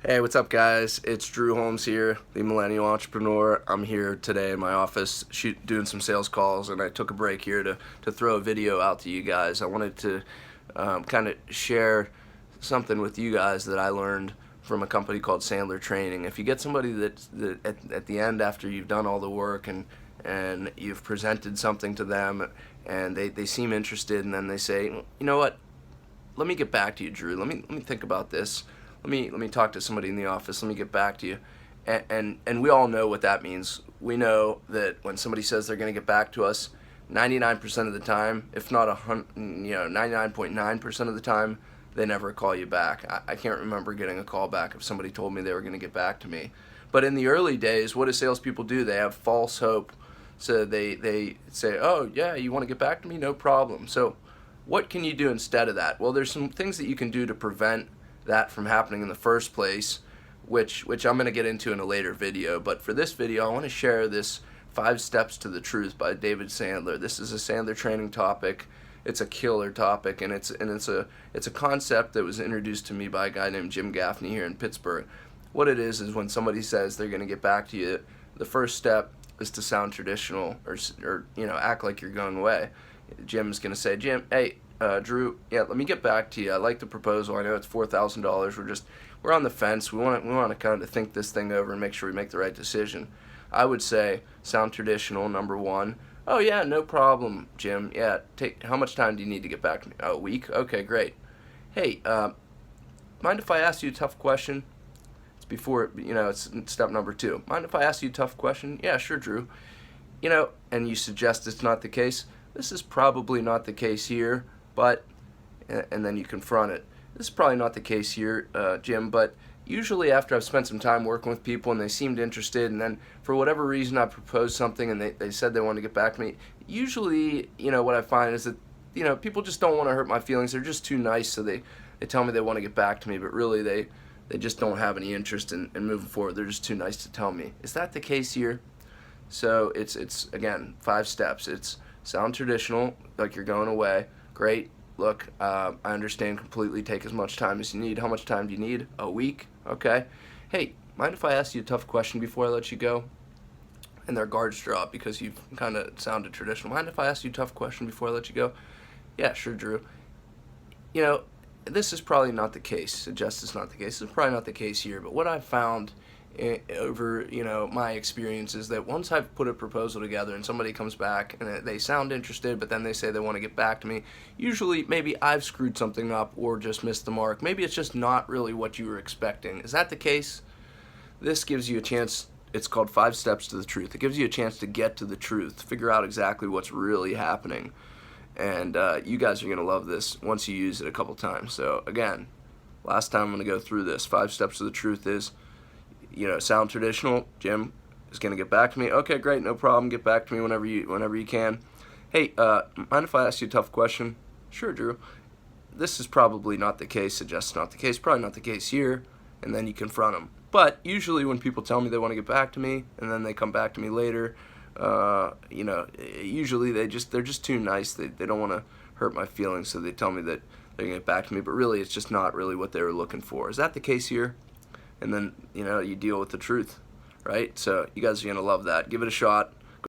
Hey, what's up, guys? It's Drew Holmes here, the Millennial Entrepreneur. I'm here today in my office doing some sales calls, and I took a break here to throw a video out to you guys. I wanted to kind of share something with you guys that I learned from a company called Sandler Training. If you get somebody that at the end, after you've done all the work and you've presented something to them, and they seem interested, and then they say, you know what, let me get back to you, Drew. Let me think about this. Let me talk to somebody in the office. Let me get back to you. And we all know what that means. We know that when somebody says they're going to get back to us, 99% of the time, if not 99.9% of the time, they never call you back. I can't remember getting a call back if somebody told me they were going to get back to me. But in the early days, what do salespeople do? They have false hope. So they say, oh, yeah, you want to get back to me? No problem. So what can you do instead of that? Well, there's some things that you can do to prevent that from happening in the first place, which I'm going to get into in a later video. But for this video, I want to share this 5 Steps to the Truth by David Sandler. This is a Sandler training topic. It's a killer topic, and it's a concept that was introduced to me by a guy named Jim Gaffney here in Pittsburgh. What it is when somebody says they're going to get back to you, the first step is to sound traditional or act like you're going away. Jim's going to say, Jim, hey, Drew, yeah, let me get back to you. I like the proposal. I know it's $4,000. We're on the fence. We want to kind of think this thing over and make sure we make the right decision. I would say sound traditional, number one. Oh yeah, no problem, Jim. Yeah, how much time do you need to get back to me? Oh, a week? Okay, great. Hey, mind if I ask you a tough question? It's before, it's step number 2. Mind if I ask you a tough question? Yeah, sure, Drew. And you suggest it's not the case. This is probably not the case here, but, and then you confront it. This is probably not the case here, Jim, but usually after I've spent some time working with people and they seemed interested, and then for whatever reason I proposed something and they said they wanted to get back to me, usually, what I find is that, people just don't want to hurt my feelings. They're just too nice, so they tell me they want to get back to me, but really they just don't have any interest in moving forward. They're just too nice to tell me. Is that the case here? So it's again, 5 steps. It's sound traditional, like you're going away. Great. Look, I understand completely. Take as much time as you need. How much time do you need? A week? Okay. Hey, mind if I ask you a tough question before I let you go? And their guards drop because you've kind of sounded traditional. Mind if I ask you a tough question before I let you go? Yeah, sure, Drew. This is probably not the case. Suggest it's not the case. It's probably not the case here. But what I've found over my experience is that once I've put a proposal together and somebody comes back and they sound interested, but then they say they want to get back to me, usually maybe I've screwed something up or just missed the mark. Maybe it's just not really what you were expecting. Is that the case? This gives you a chance. It's called 5 Steps to the Truth. It gives you a chance to get to the truth, figure out exactly what's really happening, and you guys are going to love this once you use it a couple times. So again, last time I'm going to go through this. 5 Steps to the Truth is, sound traditional. Jim is going to get back to me. Okay, great, no problem. Get back to me whenever you can. Hey, mind if I ask you a tough question? Sure, Drew. This is probably not the case. Suggest not the case. Probably not the case here. And then you confront them. But usually when people tell me they want to get back to me and then they come back to me later, usually they're just too nice. They don't want to hurt my feelings, so they tell me that they're going to get back to me. But really, it's just not really what they were looking for. Is that the case here? And then, you deal with the truth, right? So you guys are going to love that. Give it a shot.